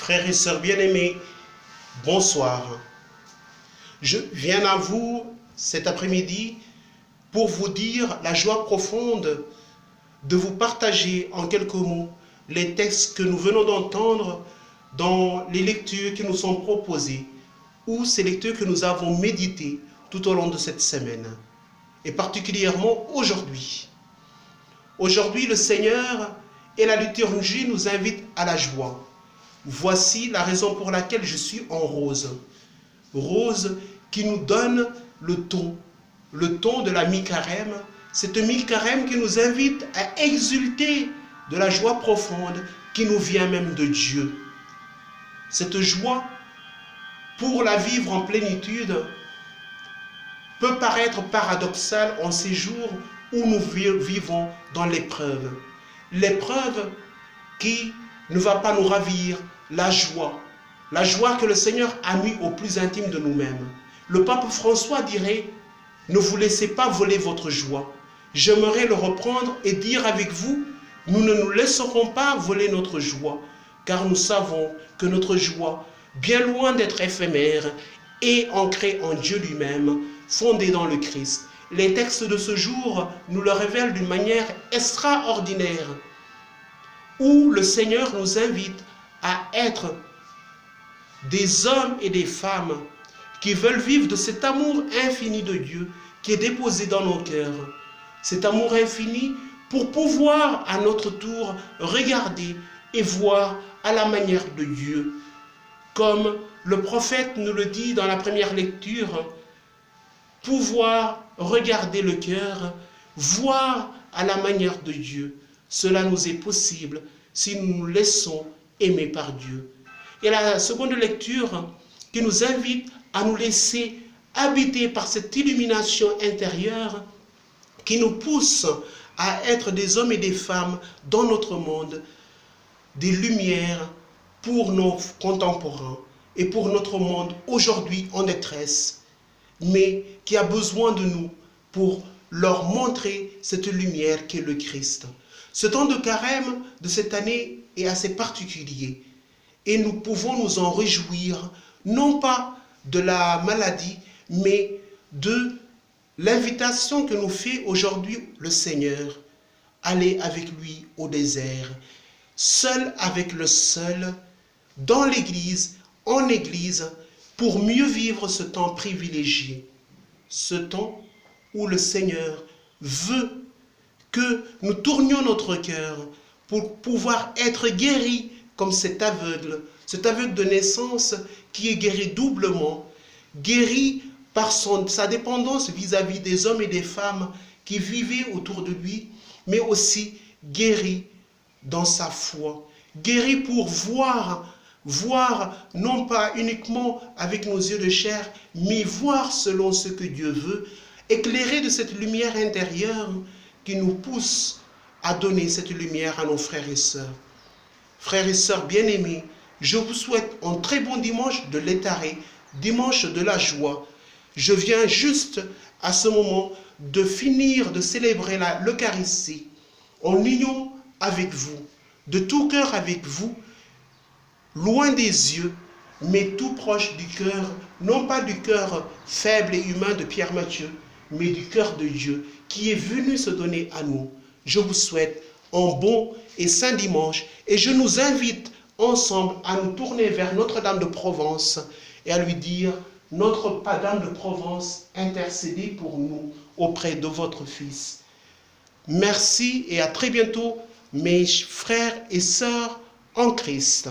Frères et sœurs bien-aimés, bonsoir. Je viens à vous cet après-midi pour vous dire la joie profonde de vous partager en quelques mots les textes que nous venons d'entendre dans les lectures qui nous sont proposées ou ces lectures que nous avons méditées tout au long de cette semaine et particulièrement aujourd'hui. Aujourd'hui, le Seigneur et la liturgie nous invitent à la joie. Voici la raison pour laquelle je suis en rose. Rose qui nous donne le ton de la mi-carême. Cette mi-carême qui nous invite à exulter de la joie profonde qui nous vient même de Dieu. Cette joie, pour la vivre en plénitude, peut paraître paradoxale en ces jours où nous vivons dans l'épreuve. L'épreuve qui ne va pas nous ravir, la joie que le Seigneur a mis au plus intime de nous-mêmes. Le pape François dirait, ne vous laissez pas voler votre joie. J'aimerais le reprendre et dire avec vous, nous ne nous laisserons pas voler notre joie, car nous savons que notre joie, bien loin d'être éphémère, est ancrée en Dieu lui-même, fondée dans le Christ. Les textes de ce jour nous le révèlent d'une manière extraordinaire, où le Seigneur nous invite à être des hommes et des femmes qui veulent vivre de cet amour infini de Dieu qui est déposé dans nos cœurs. Cet amour infini pour pouvoir à notre tour regarder et voir à la manière de Dieu. Comme le prophète nous le dit dans la première lecture, pouvoir regarder le cœur, voir à la manière de Dieu. Cela nous est possible si nous nous laissons aimer par Dieu. Et la seconde lecture qui nous invite à nous laisser habiter par cette illumination intérieure qui nous pousse à être des hommes et des femmes dans notre monde, des lumières pour nos contemporains et pour notre monde aujourd'hui en détresse, mais qui a besoin de nous pour leur montrer cette lumière qu'est le Christ. Ce temps de carême de cette année est assez particulier et nous pouvons nous en réjouir, non pas de la maladie, mais de l'invitation que nous fait aujourd'hui le Seigneur. Aller avec lui au désert, seul avec le seul, dans l'Église, en Église, pour mieux vivre ce temps privilégié. Ce temps où le Seigneur veut que nous tournions notre cœur pour pouvoir être guéris comme cet aveugle de naissance qui est guéri doublement, guéri par sa dépendance vis-à-vis des hommes et des femmes qui vivaient autour de lui, mais aussi guéri dans sa foi, guéri pour voir non pas uniquement avec nos yeux de chair, mais voir selon ce que Dieu veut, éclairé de cette lumière intérieure qui nous pousse à donner cette lumière à nos frères et sœurs. Frères et sœurs bien-aimés, je vous souhaite un très bon dimanche de l'Étaré, dimanche de la joie. Je viens juste à ce moment de finir de célébrer l'Eucharistie en union avec vous, de tout cœur avec vous, loin des yeux, mais tout proche du cœur, non pas du cœur faible et humain de Pierre Matthieu, mais du cœur de Dieu qui est venu se donner à nous. Je vous souhaite un bon et saint dimanche et je nous invite ensemble à nous tourner vers Notre-Dame de Provence et à lui dire « Notre-Dame de Provence, intercédez pour nous auprès de votre Fils ». Merci et à très bientôt, mes frères et sœurs en Christ.